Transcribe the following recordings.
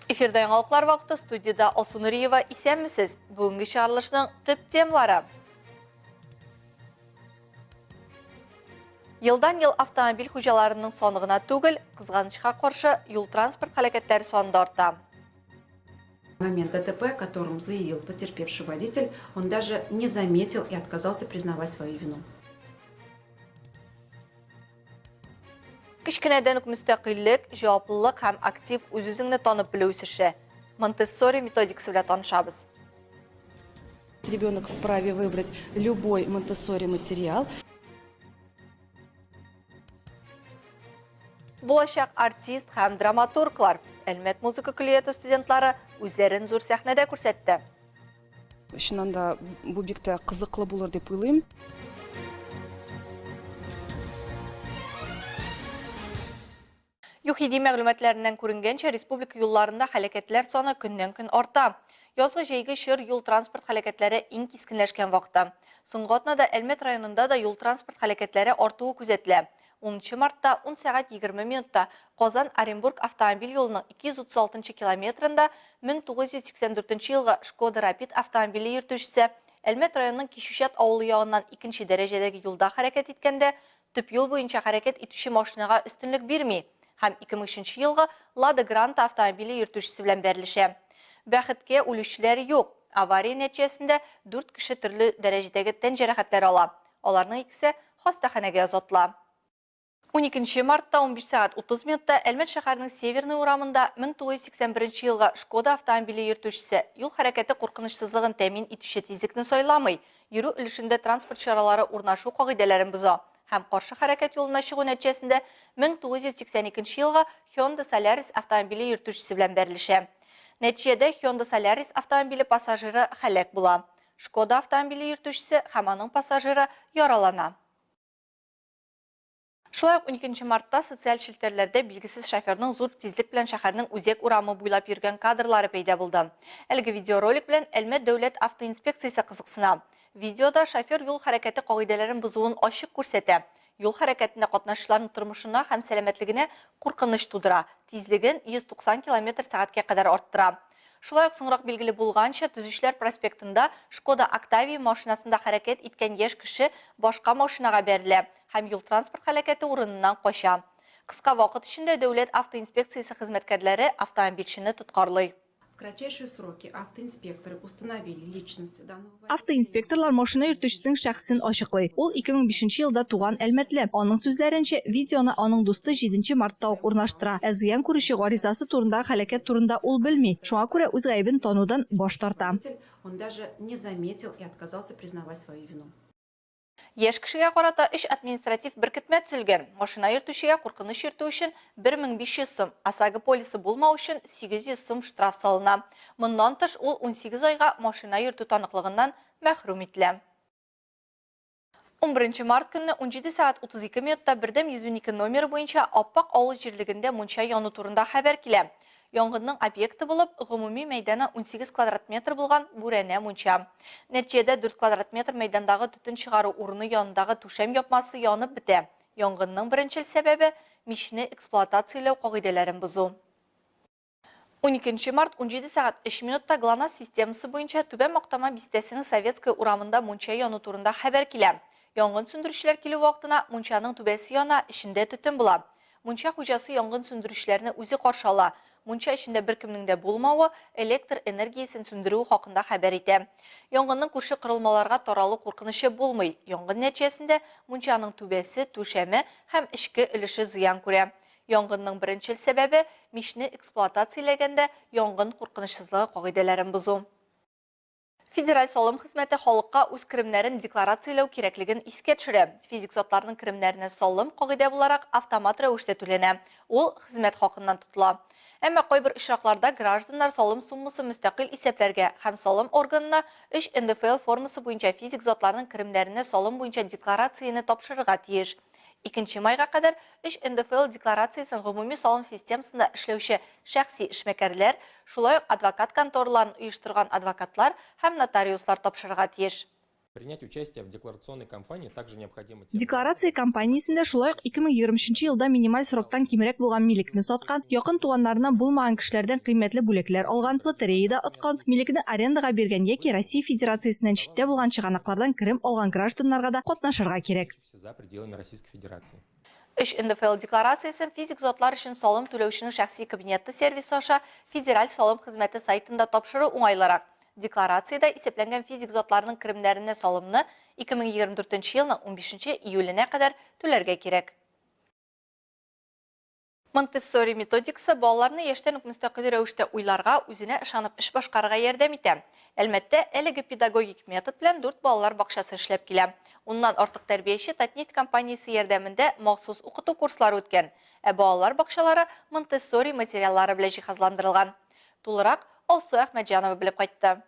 Эфирда яңалыклар вакыты, студияда Алсу Нуриева, исәнмесез? Бүгенге чыгарылышның төп темалары. Елдан-ел автомобиль хуҗаларының соны гына түгел, кызганычка каршы юл транспорт хәрәкәтләре саны да арта. В момент ДТП, о котором заявил потерпевший водитель, он даже не заметил и отказался признавать свою вину. Кичкенәдән үк мөстәкыйльлек, җаваплылык һәм актив үз-үзеңне танып белү үсеше. Монтессори методикасы белән танышабыз. Ребенок вправе выбрать любой монтессори материал. Булачак артист һәм драматурглар, Әлмәт музыка колледжы студентлары үзләрен зур сәхнәдә күрсәтте. Чыннан да бу бик тә кызыклы булыр дип уйлыйм. ЮХИДИ мәгълүматларыннан күренгәнчә, республика юлларында хәрәкәтләр саны көннән-көн арта. Язгы җәйге чор юл транспорт хәрәкәтләре иң кискенләшкән вакытта. Соңгы атнада Әлмәт районында да юл транспорт хәрәкәтләре артуы күзәтелә. 10 мартта 10 сәгать 20 минутта Казан-Оренбург автомобиль юлының 236 километрында 1984 елгы Шкода Rapid автомобиле йөртүчесе Әлмәт районының Кишүчәт авылы ягыннан 2нче дәрәҗәдәге юлда хәрәкәт иткәндә, төп юл буенча хәрәкәт итүче машинага өстенлек бирми һәм 2003 елгы Lada Granta автомобиле йөртүчесе белән бәрелешә. Бәхеткә үлүчеләр юк. Авария нәтиҗәсендә 4 кеше төрле дәрәҗәдәге тән җәрәхәтләре ала. Аларның икесе хастаханәгә озатыла. 12 мартта 15 сәгать 30 минутта Әлмәт шәһәренең Северный урамында 1981 елгы Шкода автомобиле йөртүчесе юл хәрәкәте куркынычсызлыгын тәэмин итүче тизлекне сайламый, йөрү өлешендә транспорт чаралары урнашу кагыйдәләрен боза һәм каршы хәрәкәт юлына чыгу нәтиҗәсендә 1982 елгы Hyundai Solaris автомобиле йөртүчесе белән бәрелешә. Нәтиҗәдә Hyundai Solaris автомобиле пассажиры һәлак була. Шкода автомобиле йөртүчесе һәм аның пассажиры яралана. Шулай ук 12 мартта социаль челтәрләрдә билгесез шоферның зур тизлек белән шәһәрнең үзәк урамы буйлап йөргән кадрлары пәйда булды. Әлеге видеоролик белән Әлмәт дәүләт автоинспекциясе кызыксына. Видеода шофер юл хәрәкәте кагыйдәләрен бузуын ачык күрсәтә. Юл хәрәкәтендә катнашучыларның тормышына һәм сәламәтлегенә куркыныч тудыра. Тизлеген 190 км/сәгатькә кадәр арттыра. Шулай ук соңрак билгеле булганча, Төзүчеләр проспектында Шкода Octavia машинасында хәрәкәт иткән яшь кеше башка машинага бәрелә һәм юл транспорт хәрәкәте урыныннан кача. Кыска вакыт эчендә дәүләт автоинспекциясе хезмәткәрләре автомобильчене тоткарлый. В кратчайшие сроки автоинспекторы установили личность данного водителя. Автоинспекторлар машина йөртүчесенең шәхсен ачыклый. Ул 2005 елда туган Әлмәтле. Аның сүзләренчә, видеоны аның дусты 7 мартта ук урнаштыра. Зыян күрүче гаризасы турында, хәлакәт турында ул белми. Шуңа күрә үз гаебен танудан баш тарта. Он даже не заметил и отказался признавать свою вину. Яшь кешегә карата 3 административ беркетмә төзелгән. Машина йөртүчегә куркыныч йөртү өчен 1500 сум, ОСАГО полисы булмау өчен 800 сум штраф салына. Моннан тыш ул 18 айга машина йөртү таныклыгыннан мәхрүм ителә. 11 март көнне 17 сәгать 32 минутта бердәм 112 номеры буенча Аппак авыл җирлегендә мунча яну турында хәбәр килә. Янгынның объекты булып, гомуми мәйданы 18 квадрат метр булган Бүрәнә мунча. Нәтиҗәдә 4 квадрат метр мәйдандагы төтен чыгару урыны янындагы түшәм япмасы янып бетә. Янгынның беренчел сәбәбе мичне эксплуатацияләү кагыйдәләрен бозу. 12 март 17 сәгать 3 минутта ГЛОНАСС системасы буенча Түбән Мактама бистәсенең Советская урамында мунча яну турында хәбәр килә. Янгын сүндерүчеләр килү вакытына мунчаның түбәсе яна, эчендә төтен була. Мунча хуҗасы янгын сүндерүчеләрне үзе каршы ала. Мунча эчендә беркемнең дә булмавы электр энергиясен сүндерү хакында хәбәр итә. Янгынның күрше кырылмаларга таралу куркынычы булмый. Янгын нәтиҗәсендә мунчаның түбәсе, түшәме һәм эчке өлеше зыян күрә. Янгынның беренчел сәбәбе мичне эксплуатацияләгәндә янгын куркынычсызлыгы кагыйдәләрен бозу. Федераль салым хезмәте халыкка үз керемнәрен декларацияләү кирәклеген искә төшерә. Физик затларның керемнәренә салым кагыйдә буларак автомат рәвештә түләнә. Ул хезмәт хакыннан тотыла. Әмма кайбер очракларда гражданнар салым суммасы мөстәкыйль исәпләргә һәм салым органына 3 НДФЛ формасы буенча физик затларның керемнәренә салым буенча декларацияне тапшырырга тиеш. 2 майга кадәр 3 НДФЛ декларациясын гомуми салым системасында эшләүче шәхси эшмәкәрләр, шулай ук адвокат контораларын оештырган адвокатлар һәм нотариуслар тапшырырга тиеш. Принять участие в декларационной кампании также необходимо... Декларация кампаниясында шулай ук 2020 елда минималь сроктан кимрәк булган милекне саткан, якын туганнарыннан булмаган кешеләрдән кыйммәтле бүләкләр алган, лотереяда откан, милекне арендага биргән яки Россия Федерациясеннән читтә булган чыганаклардан керем алган гражданнарга да катнашырга кирәк. За пределами Российской Федерации. Үш НДФЛ декларациясын физик затлар үшін салым төлеушінің шәхси кабинетті сервисі аша федераль салым хезмәте сайтында тапшыру уңайлырак. Декларацияда исәпләнгән физик затларның киремнәренә салымны 2024 елның 15 июленә кадәр түләргә кирәк. Монтессори методикасы балаларны яшьтән үк мөстәкыйль рәвештә уйларга, үзенә ышанып эш башкарырга ярдәм итә. Әлбәттә, әлеге педагогик метод белән 4 балалар бакчасы эшләп килә. Уннан артык тәрбияче Татнефть компаниясе ярдәмендә махсус укыту курслары үткән. Балалар бакчалары Монтессори материаллары белән җиһазландырылган. Тулырак Алсу Әхмәтҗанова белеп кайтты.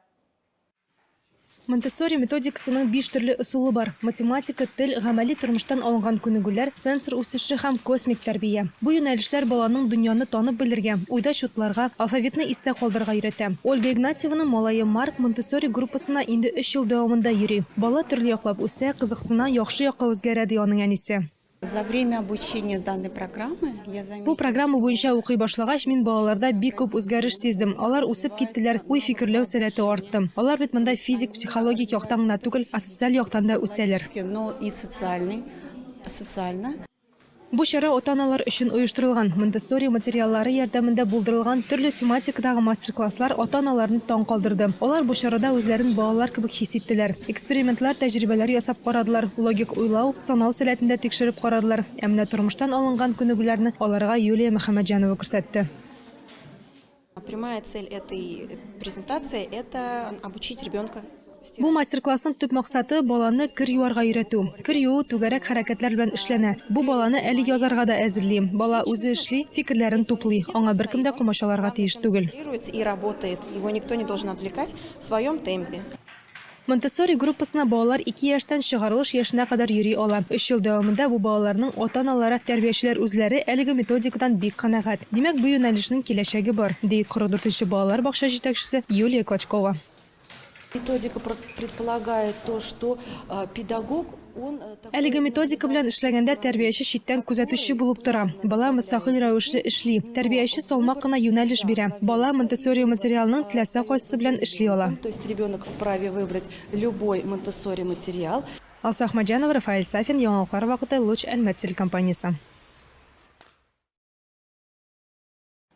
Монтессори методикасының 5 төрле ысулы бар. Математика, тел, гамәли тормыштан алынган күнегүләр, сенсор үсеше һәм космик тәрбия. Бу юнәлешләр баланың дөньяны танып белергә, уйда чутларга, алфавитны истә калдырырга өйрәтә. Ольга Игнатьеваның малае Марк Монтессори группасына инде 3 ел дәвамында йөри. Бала төрле яклап үсә, кызыксына, яхшы якка үзгәрә ди аның әнисе. За время обучения данной программы я заметила... Бу программа буенча укый башлагач, мин балаларда бик күп үзгәреш сиздем. Алар үсеп киттеләр, уй фикерләү сәләте артты. Алар бит монда физик, психологик яктан гына түгел, социаль яктан да үсәләр. Но и социально. Бу чара ата-аналар өчен оештырылган. Монтессори материаллары ярдәмендә булдырылган төрле тематикадагы мастер-класслар ата-аналарны таң калдырды. Алар бу чарада үзләрен балалар кебек хис иттеләр. Экспериментлар, тәҗрибәләр ясап карадылар. Логик уйлау, санау сәләтендә тикшереп карадылар. Әмма тормыштан алынган күнегүләрне аларга Юлия Мөхәммәтҗанова күрсәтте. Прямая цель этой презентации – это обучить ребенка. Бу мастер-классның төп максаты баланы кир юарга өйрәтү. Кир юу түгәрәк хәрәкәтләр белән эшләнә. Бу баланы әле язарга да әзерли. Бала үзе эшли, фикерләрен туплый. Аңа беркем дә комачаларга тиеш түгел. И работает. Его никто не должен отвлекать в своем темпе. Монтессори группасына балалар 2 яшьтән чыгарылыш яшенә кадәр йөри ала. 3 ел дәвамында бу балаларның ата-аналары, тәрбиячеләр үзләре әлеге методикадан бик канәгать. Димәк, бу юнәлешнең киләчәге бар, ди 44-нче балалар бакча җитәкчесе Юлия Клочкова. Методика предполагает то, что педагог Әлеге методика белән эшләгәндә тәрбияче читтән күзәтүче булып тора. Бала мөстәкыйль рәвешле эшли. Тәрбияче салмак кына юнәлеш бирә. Бала Монтессори материалның теләсә кайсы белән эшли ала. То есть ребенок вправе выбрать любой Монтессори материал. Алсу Әхмәтҗанова, Рафаэль Сафин, Яңалыклар вакыты, Луч Әлмәт телекомпаниясе.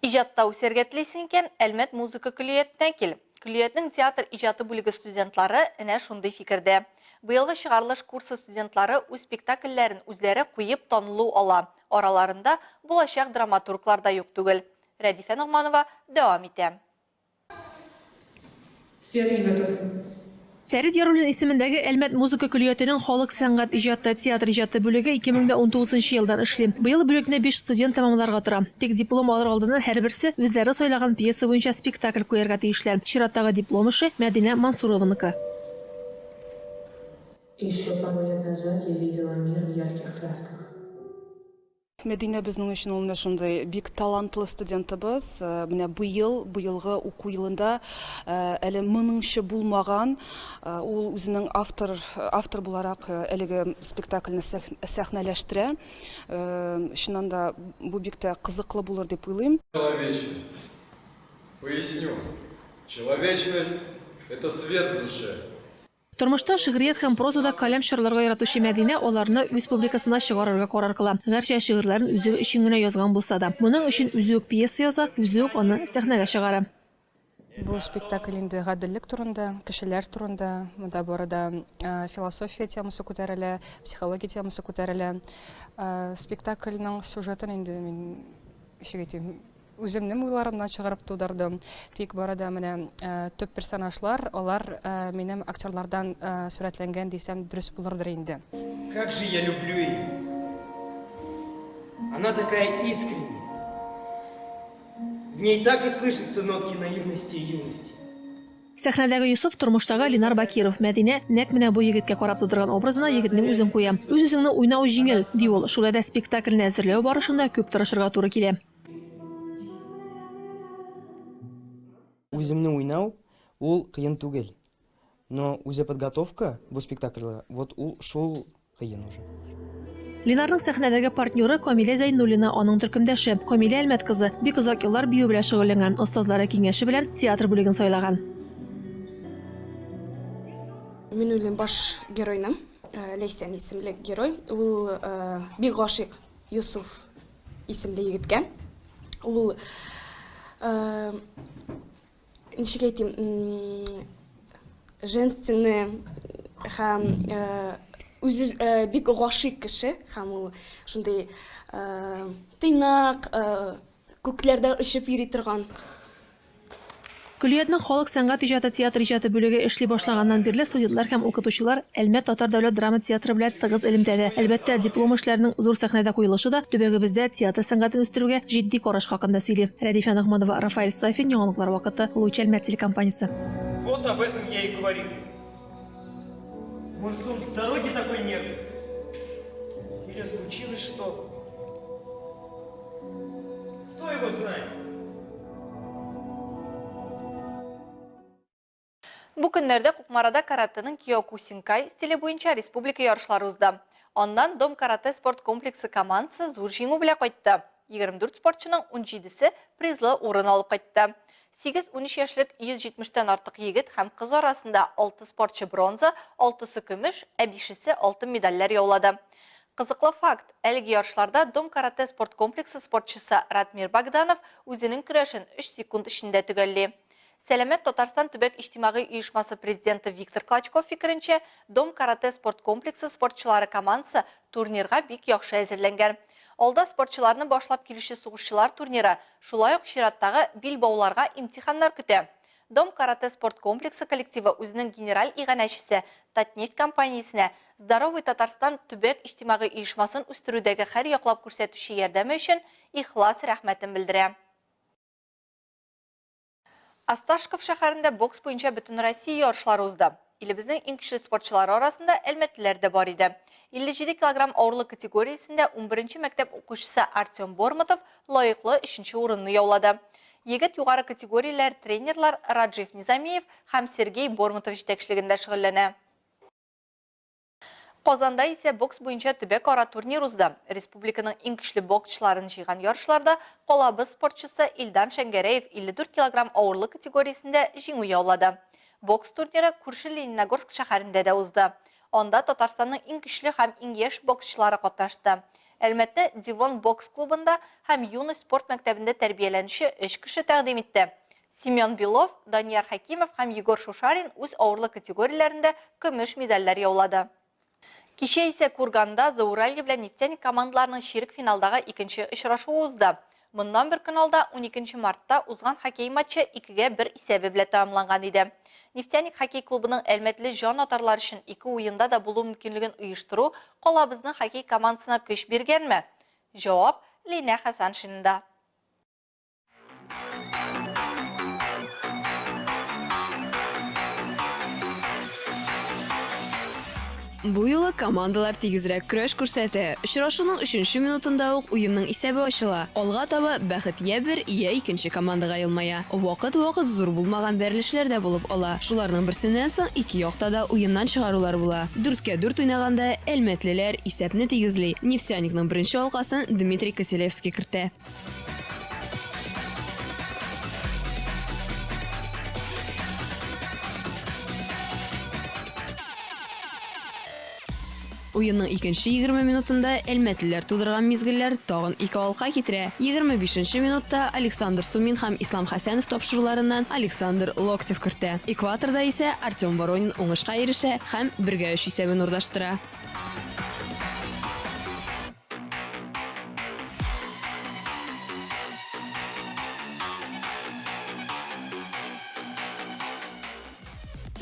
Иҗатта үсәргә телисең икән, Әлмәт музыка көллиятенә кил. Көллиятның театр иҗаты бүлеге студентлары әнә шундый фикердә. Быелгы чыгарылыш курсы студентлары үз спектакльләрен үзләре куеп танылу ала. Араларында булачак драматурглар да юк түгел. Рәдифә Ногманова дәвам итә. Фәрит Яруллин исемендәге Әлмәт музыка көллиятенең халык сәнгать иҗаты театр иҗаты бүлеге 2019 елдан эшли. Быел бүлекне 5 студент тәмамларга тора. Тик диплом алыр алдыннан һәрберсе үзләре сайлаган пьеса буенча спектакль куярга тиешләр. Чираттагы диплом эше Мәдинә Мансурованыкы. Еще пару лет назад я видела мир в ярких красках. Мәдинә безнең өчен ул шундый бик талантлы студентыбыз. Менә быелгы уку елында әле мыңынчы булмаган, ул үзенең автор буларак әлеге спектакльне сәхнәләштерә. Чыннан да бу бик тә кызыклы булыр дип уйлыйм. Человечность. Поясню. Человечность – это свет в душе. Тормышта шигърият һәм прозада каләм чырларга яратучы Мәдинә аларны үз публикасына чыгарырга карар кыла. Гәрчә шигырьләрен үзе өчен генә язган булса да, моның өчен үзе үк пьеса яза, үзе үк аны сәхнәгә чыгара. Бу спектакль инде гаделлек турында, кешеләр турында, монда барыда философия темасы күтәрелә, психология темасы күтәрелә. Спектакльнең сюжетын инде мин үземнең уйларымнан чыгарып тудырдым. Тик барыда менә төп персонажлар, алар минем актерлардан сурәтләнгән дисәм дөрес булырдыр инде. Как же я люблю ее. Она такая искренняя. В ней так и слышатся нотки наивности и юности. Сәхнәдәге Юсуф тормыштагы Ленар Бакиров. Мәдинә нәкъ менә бу егеткә карап тудырган образына егетнең үзен куя. Үз-үзеңне уйнау җиңел, ди ул. Шулай да спектакльне әзерләү барышында күп тырышырга туры килә. Үземне уйнау ул кыен түгел. Но үзе подготовка бу спектакльга вот ул шул кыйын уже. Линарның сәхнәдәге партнеры Камилә Зәйнуллина, аның төркемдәше. Камилә Әлмәт кызы бик озак еллар бию белән шөгыльләнгән, остазлары киңәше белән театр бүлеген сайлаган. Мин үлем баш геройным, Лейсән исемле герой. Ул бик гашык Юсуф исемле егеткә. Ул ничек әйтим, женственный һәм үзе бик гашык кеше, һәм ул шундый тыйнак, күкләрдә очып йөри торган. Күлиятның халык сәнгать иҗаты театр иҗаты бүлеге эшли башлаганнан бирле студентлар һәм укытучылар Әлмәт Татар дәүләт драма театры белән тыгыз элемтәдә. Әлбәттә, диплом эшләренең зур сәхнәдә куелышы да төбәгебездә театр сәнгатен үстерүгә җитди караш хакында сөйли. Рәдифә Нигъматова, Рафаэль Сафин, яңалыклар вакыты, Луч Әлмәт телекомпаниясе. Вот об этом я и говорил. Может, он с дороги такой нервный? Или случилось что? Кто его знает? Бу көннәрдә Кукмарада каратының Киокусинкай стиле буенча республика ярышлары узды. Аннан Дом карате спорт комплексы командасы зур җиңү белән кайтты. 24 спортчының 17-се призлы урын алып кайтты. 8-13 яшьлек 170-тән артык егет һәм кыз арасында 6 спортчы бронза, 6-сы көмеш, 5-се алтын медальләр яулады. Кызыклы факт, әлеге ярышларда Дом карате спорт комплексы спортчысы Радмир Богданов үзенең көрәшен 3 секунд эчендә төгәлли. Сәламәт Татарстан төбәк иҗтимагый оешмасы президенты Виктор Клочков фикеренчә, Дом карате спорт комплексы спортчылары командасы турнирга бик яхшы әзерләнгән. Алда спортчыларны башлап килүче сугышчылар турниры, шулай ук чираттагы билбауларга имтиханнар көтә. Дом карате спорт комплексы коллективы үзенең генераль иганәчесе Татнефть компаниясенә Здоровый Татарстан төбәк иҗтимагый оешмасын үстерүдәге һәр яклап күрсәтүче ярдәме өчен ихлас рәхмәтен белдерә. Асташков шәһәрендә бокс буенча бөтен Россия ярышлары узды. Илебезнең иң көчле спортчылары арасында әлмәтлеләр дә бар иде. 57 килограмм авырлык категориясендә 11-нче мәктәп укучысы Артем Бормотов лаеклы 3-нче урынны яулады. Егет югары категорияләр тренерлар Раджив Низамиев һәм Сергей Бормотов җитәкчелегендә шөгыльләнә. Казанда исә бокс буенча төбәк ара турнир узды. Республиканың иң көчле боксчыларын җыйган ярышларда Калабыз спортчысы Илдан Шәңгәрәев 54 килограмм авырлык категориясендә җиңү яулады. Бокс турниры күрше Лениногорск шәһәрендә дә узды. Анда Татарстанның иң көчле һәм иң яшь боксчылары катнашты. Әлмәттә Дивон бокс клубында һәм Юность спорт мәктәбендә тәрбияләнүче 3 кеше тәкъдим итте. Семен Белов, Данияр Хакимов һәм Егор Шушарин үз авырлык категорияләрендә көмеш медальләр яулады. Кичә исә Курганда Зауралье белән Нефтяник командаларының ширек финалдагы 2-нче очрашуы узды. Моннан бер көн алда 12 мартта узган хоккей матчы 2-1 исәбе белән тәмамланган иде. Нефтяник хоккей клубының әлмәтле җан атарлар өчен 2 уенда да булу мөмкинлеген оештыру Калабызның хоккей командасына көч биргәнме? Җавап Лина Хасаншинда. Бу юлы командалар тигезрәк көрәш күрсәтә. Очрашуның 3-нче минутында ук уенның исәбе ачыла. Алга таба бәхет я бер, я икенче командага елмая. Вакыт зур булмаган бәрелешләр дә булып ала. Шуларның берсеннән соң ике якта да уеннан чыгарулар була. 4-4 уйнаганда әлмәтлеләр исәпне тигезли. Нефтяникның беренче алкасын Дмитрий Коселевский кертә. Уенның икенче 20 минутында әлмәтлеләр тудырган мизгелләр тагын 2 алка китерә. 25-нче минутта Александр Сумин һәм Ислам Хәсәнов тапшыруларыннан Александр Локтев кертә. Экваторда исә Артем Воронин уңышка ирешә һәм 1-3 исәбен урнаштыра.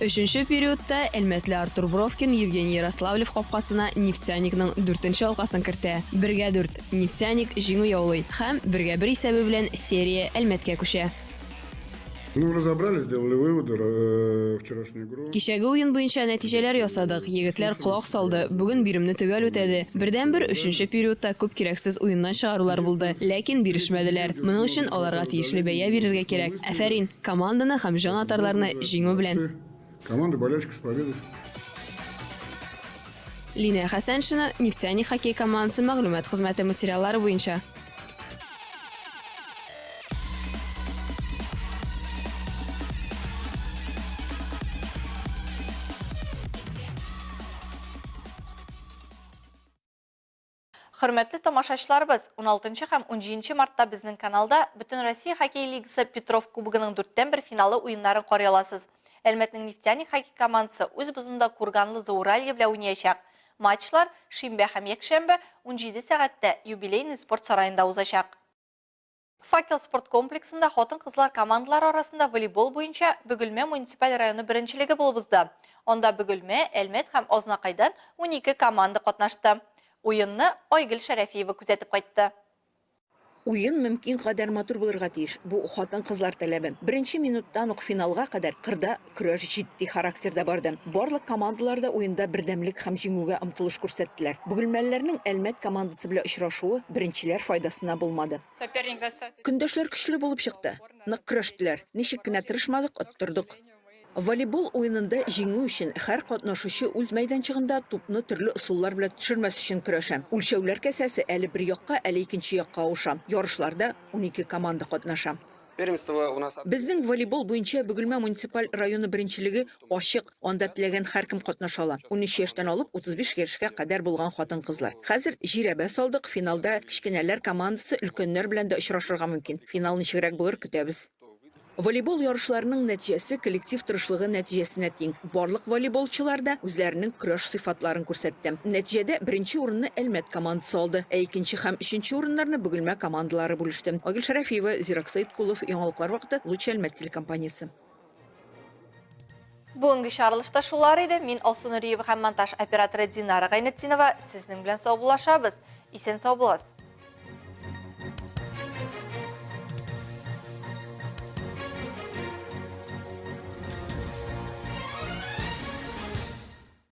Өченче периодта әлмәтле Артур Бровкин Евгений Ярославлев капкасына Нефтяникның 4-нче алкасын кертә. 1-4 Нефтяник җиңү яулый һәм 1-1 исәбе белән серия Әлмәткә күчә. Кичәге уен буенча нәтиҗәләр ясадык. Егетләр колак салды. Бүген биремне төгәл үтәде. Бердән-бер 3-нче периодта күп кирәксез уеннан чыгарулар булды, ләкин бирешмәделәр. Моның өчен аларга тиешле бәя бирергә кирәк. Афәрин, команданы һәм җан атарларны җиңү белән. Команда болельщиков с победой. Лина Хасаншина, нефтяник хоккей командасы мәгълүмат хезмәте материаллары буенча. Хөрмәтле тамашачыларыбыз, 16 һәм 17 мартта безнең каналда Бөтен Россия хоккей лигасы Петров кубогының 4-1 финалы уеннарын карый аласыз. Әлмәтнең нефтяник хоккей командасы үз бозында Курганлы Зауралье белән уйнаячак. Матчлар шимбә һәм якшәмбе 17 сәгатьтә юбилейный спорт сараенда узачак. Факел спорт комплексында хатын-кызлар командалары арасында волейбол буенча Бөгелмә муниципаль районы беренчелеге булып узды. Анда Бөгелмә, Әлмәт һәм Азнакайдан 12 команда катнашты. Уенны Айгөл Шәрәфиева күзәтеп кайтты. Уен мөмкин кадәр матур булырга тиеш. Бу хатын-кызлар таләбе. Беренче минуттан ук финалга кадәр кырда көрәш җитди характерда барды. Барлык командаларда уенда бердәмлек һәм җиңүгә омтылыш күрсәттеләр. Бөгелмәлеләрнең Әлмәт командасы белән очрашуы беренчеләр файдасына булмады. Көндәшләр көчле булып чыкты. Нык көрәштеләр. Ничек кенә тырышмадык, оттырдык. Волейбол уенында җиңү өчен һәр катнашучы үз мәйданчыгында тупны төрле ысуллар белән төшермәс өчен көрәшә. Үлчәүләр кәсәсе әле бер якка, әле икенче якка ауыша. Ярышларда 12 команда катнаша. Безнең волейбол буенча Бөгелмә муниципаль районы беренчелеге ачык, анда теләгән һәркем катнаша ала. 13 яшьтән алып 35 яшькә кадәр булган хатын-кызлар. Хәзер җирәбә салдык, финалда кичкенәләр командасы өлкәннәр белән дә очрашырга мөмкин. Финал ничегрәк булыр көтәбез. Волейбол ярышларының нәтиҗәсе коллектив тырышлыгы нәтиҗәсенә тиң. Барлык волейболчылар да үзләренең көрәш сыйфатларын күрсәтте. Нәтиҗәдә беренче урынны Әлмәт командасы алды, ә икенче һәм өченче урыннарны Бөгелмә командалары бүлеште. Айгөл Шәрәфиева, Зирак Саиткулов, Яңалыклар вакыты, Лучи Әлмәт телекомпаниясе. Бүгенге чаралышта шулар иде. Мин Алсу Нуриева һәм монтаж операторы Динара Гайнетдинова сезнең белән сау булашабыз. Исән сау буласыз.